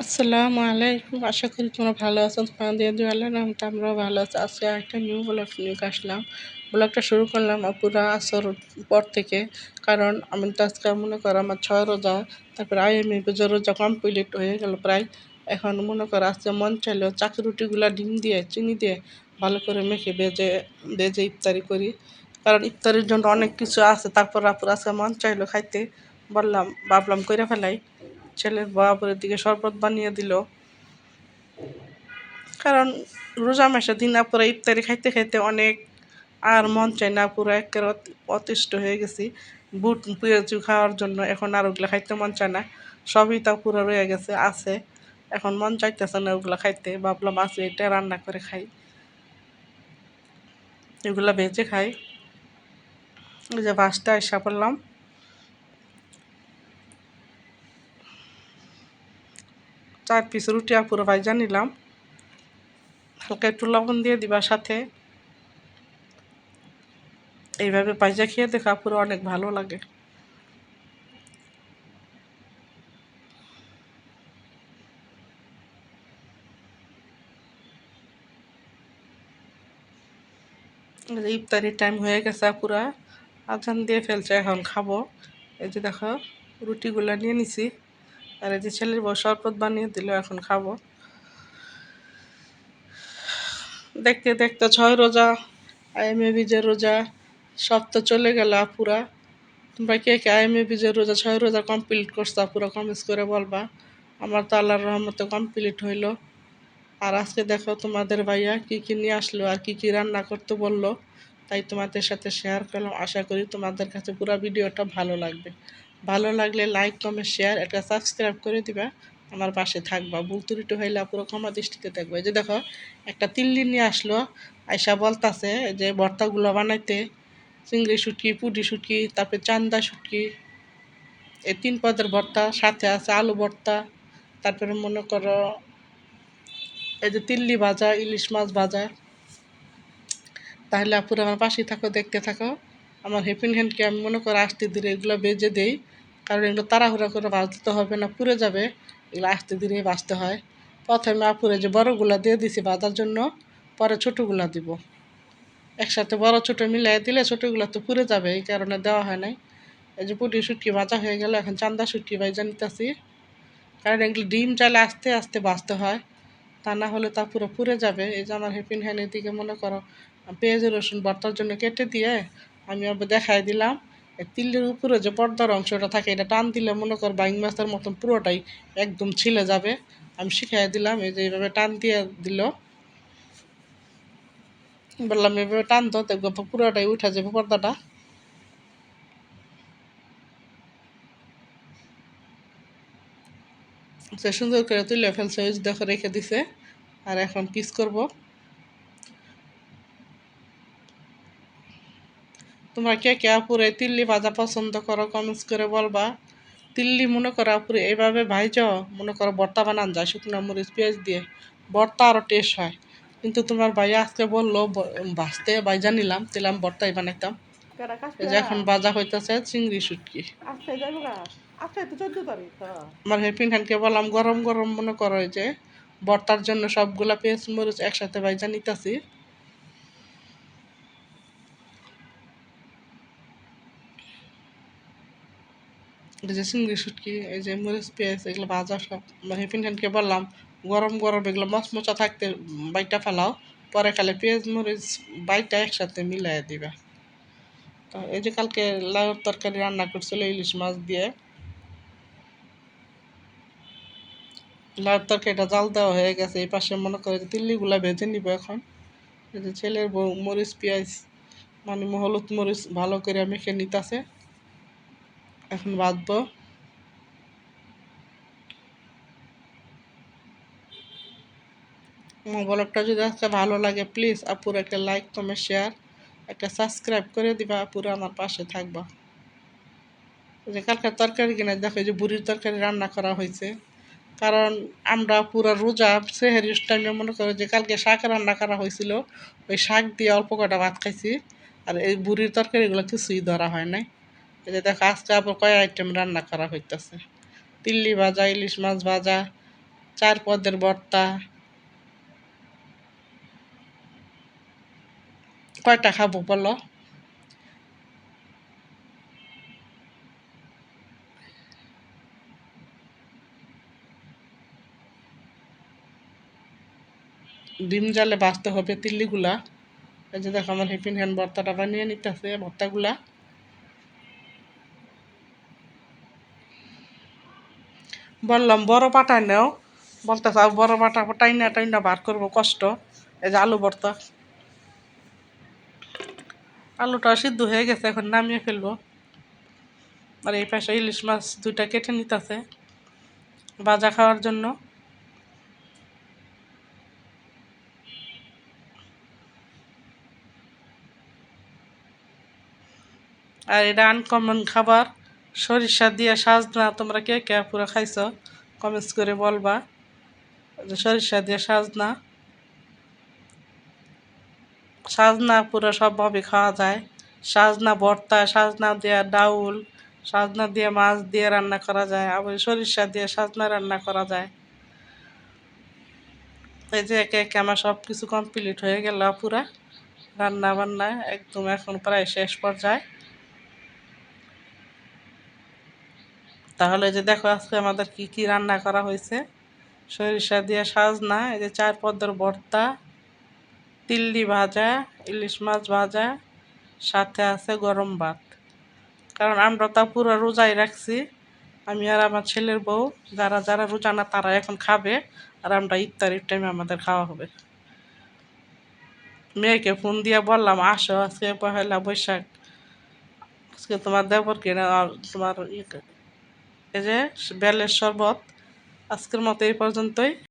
আসসালামু আলাইকুম। আশা করি তোমরা ভালো আছো। তোমাদের দোয়া আল্লাহর রহমতে আমরাও ভালো আছি। আজকে একটা নিউ ব্লগ নিয়ে আসলাম। ব্লগটা শুরু করলাম পুরা আসর পর থেকে, কারণ আমি তো আজকে মনে করো আমার 6 রোজা, তারপর আইএমএ পুজোর রোজা কমপ্লিট হয়ে গেল প্রায়। এখন মনে করো আজকে মন চাইলো চাকরি রুটিগুলা ডিম দিয়ে চিনি দিয়ে ভালো করে মেখে ভেজে ভেজে ইফতারি করি, কারণ ইফতারির জন্য অনেক কিছু আছে। তারপর আপুর আজকে মন চাইলো খাইতে, ভাবলাম কইরা ফেলাই। ছেলের বরাবরের দিকে শরবত বানিয়ে দিল, কারণ রোজা মাসে দিন পুরো ইফতারি খাইতে খাইতে অনেক আর মন চায় না, পুরো একেবারে অতিষ্ঠ হয়ে গেছি বুট পেঁয়াজু খাওয়ার জন্য। এখন আর ওগুলো খাইতে মন চায় না, সবই তা পুরো রয়ে গেছে আছে, এখন মন চাইতেছে না ওগুলো খাইতে। ভাবলাম আছে এটা রান্না করে খাই, এগুলা ভেজে খাই। ওই যে ভাজটা এসা করলাম, 4 পিস রুটি আর পুরো ভাইজা নিলাম। হালকা একটু লবণ দিয়ে দিবা সাথে, এইভাবে ভাইজা খেয়ে দেখা পুরো অনেক ভালো লাগে। ইফতারির টাইম হয়ে গেছে পুরা, আজান দিয়ে ফেলছে, এখন খাবো। এই যে দেখো রুটিগুলো নিয়ে নিছি, আর এই যে ছেলের বউ শরবত বানিয়ে দিল, এখন খাবো। দেখতে দেখতে 6 রোজা আইএমএ বীজের রোজা সব তো চলে গেল পুরা। তোমরা কে কে আইএমএ বীজের রোজা 6 রোজা কমপ্লিট করছো পুরো কমেন্টস করে বলবা। আমার তো আল্লাহর রহমতে কমপ্লিট হইলো। আর আজকে দেখো তোমাদের ভাইয়া কী কী নিয়ে আসলো আর কী কী রান্না করতে বললো, তাই তোমাদের সাথে শেয়ার করলাম। আশা করি তোমাদের কাছে পুরো ভিডিওটা ভালো লাগবে। ভালো লাগলে লাইক কমেন্ট শেয়ার একটা সাবস্ক্রাইব করে দিবা, আমার পাশে থাকবা। ভুল ত্রুটি হইলে পুরো ক্ষমা দৃষ্টিতে দেখবো। এই যে দেখো একটা তিল্লি নিয়ে আসলো, আয়সা বলতাছে যে ভর্তাগুলো বানাইতে, চিংড়ি শুটকি, পুঁটি শুটকি, তারপরে চান্দা শুটকি, এই 3 পদের ভর্তা, সাথে আছে আলু ভর্তা, তারপরে মনে করো এই যে তিল্লি ভাজা, ইলিশ মাছ ভাজা। তাহলে আপুরা আমার পাশেই থাকো, দেখতে থাকো। আমার হেপিন হ্যান্ডকে আমি মনে করো আস্তে ধীরে এগুলো বেজে দেই, কারণ এগুলো তাড়াহুড়া করে ভাজতে হবে না, পুড়ে যাবে। এগুলো আস্তে ধীরে ভাজতে হয়। প্রথমে আপুরে যে বড়গুলা দিয়ে দিছি ভাজার জন্য, পরে ছোটোগুলা দিব। একসাথে বড় ছোটো মিলাই দিলে ছোটোগুলো তো পুড়ে যাবে, এই কারণে দেওয়া হয় নাই। এই যে পুটি শুটকি ভাজা হয়ে গেল, এখন চান্দা শুটকি ভাজা নিতেছি। কারণ এগুলো ডিম চালে আস্তে আস্তে ভাজতে হয়, তা না হলে তা পুরো পুড়ে যাবে। এই যে আমার হেপিন হ্যান্ড এদিকে মনে করো পেঁয়াজ রসুন ভর্তার জন্য কেটে দিয়ে আমি আবার দেখাই দিলাম। এই তিলের উপরে যে পর্দার অংশটা থাকে, এটা টান দিলে মনে কর বাইং মাছের মতন পুরোটাই একদম ছিলে যাবে। আমি শিখাই দিলাম, এই যে এইভাবে টান দিয়ে দিল, বললাম এভাবে টান তো দেখবো পুরোটাই উঠে যাবে পর্দাটা। সে সুন্দর করে তুলে ফেলছে, ওই যে দেখো রেখে দিছে। আর এখন পিস করব। তোমরা কে কে আপুরে তিল্লি ভাজা পছন্দ করো কমেন্টস করে বলবা। তিল্লি মনে করো আপুরে এভাবে ভাইজ মনে করো ভর্তা বানান যায় শুকনো মরিচ পেঁয়াজ দিয়ে, ভর্তা আরও টেস্ট হয়। কিন্তু তোমার ভাইয়া আজকে বললো ভাজতে, ভাইজা নিলাম, দিলাম ভর্তাই বানাইতাম। এই যে এখন ভাজা হইতেছে চিংড়ি শুটকি। আমার হেপিন হ্যান্ডকে বললাম গরম গরম মনে করো এই যে ভর্তার জন্য সবগুলা পেঁয়াজ মরিচ একসাথে ভাইজা নিতেছি। এই যে চিংড়ি শুটকি, এই যে মরিচ পেঁয়াজ এগুলো ভাজা সব। হেপিন হ্যান্ডকে বললাম গরম গরম এগুলো মচমচা থাকতে বাইটা ফেলাও, পরে খালে পেঁয়াজ মরিচ বাইটা একসাথে মিলাই দিবা। তো এই যে কালকে লাউর তরকারি রান্না করছিল ইলিশ মাছ দিয়ে, লাউর তরকারিটা জাল দেওয়া হয়ে গেছে। এই পাশে মনে করে যে তিল্লিগুলা ভেজে নিব এখন। এই যে ছেলের বউ মরিচ পেঁয়াজ মানে হলুদ মরিচ ভালো করে মেখে নিতেছে, এখন বাঁধবো। ব্লগটা যদি আজকে ভালো লাগে প্লিজ আপুর একটা লাইক কমেন্ট শেয়ার একটা সাবস্ক্রাইব করে দিবা, আপুরা আমার পাশে থাকবা। যে কালকে তরকারি কিনে দেখো যে বুড়ির তরকারি রান্না করা হয়েছে, কারণ আমরা পুরো রোজা সেহেরির টাইমে মনে করো যে কালকে শাক রান্না করা হয়েছিল, ওই শাক দিয়ে অল্প কটা ভাত খাইছি। আর এই বুড়ির তরকারিগুলো কিছুই ধরা হয় নাই। এই যে দেখো আজকে আবার কয় আইটেম রান্না করা হইতেছে, তিল্লি ভাজা, ইলিশ মাছ ভাজা, চার পদের ভর্তা। কয়টা খাবো বলো? ডিম জালে ভাজতে হবে তিল্লিগুলা। এই যে দেখো আমার হেপিন হ্যান্ড ভর্তাটা বানিয়ে নিতেছে ভর্তাগুলা। বললাম বড় পাটায় নেও, বলতে চাও বড় পাটা টাইনা টাইনা বার করবো কষ্ট। এই যে আলু ভর্তা, আলুটা সিদ্ধ হয়ে গেছে, এখন নামিয়ে ফেলবো। আর এই পাশে ইলিশ মাছ দুইটা কেটে নিতেছে ভাজা খাওয়ার জন্য। আর এটা আনকমন খাবার, সরিষা দিয়ে সাজনা। তোমরা কে কে পুরো খাইছো কমেন্টস করে বলবা যে সরিষা দিয়ে সাজনা। সাজনা পুরো সবভাবে খাওয়া যায়। সাজনা ভর্তা, সাজনা দিয়ে ডাউল, সাজনা দিয়ে মাছ দিয়ে রান্না করা যায়, আবার সরিষা দিয়ে সাজনা রান্না করা যায়। এই যে একে একে আমার সব কিছু কমপ্লিট হয়ে গেল পুরা রান্না বান্না, একদম এখন প্রায় শেষ পর্যায়ে। তাহলে যে দেখো আজকে আমাদের কি কি রান্না করা হয়েছে। সরিষা দিয়ে সাজনা, এই যে চার পদের ভর্তা, তিল্লি ভাজা, ইলিশ মাছ ভাজা, সাথে আছে গরম ভাত। কারণ আমরা তো পুরো রোজাই রাখছি, আমি আর আমার ছেলের বউ, যারা যারা রোজা না তারা এখন খাবে, আর আমরা ইফতারির টাইমে আমাদের খাওয়া হবে। মেয়েকে ফোন দিয়ে বললাম আসো আজকে পহেলা বৈশাখ, আজকে তোমার দেবরকে আর তোমার এই যে বেলের শরবত। আজকের মতো এই পর্যন্তই।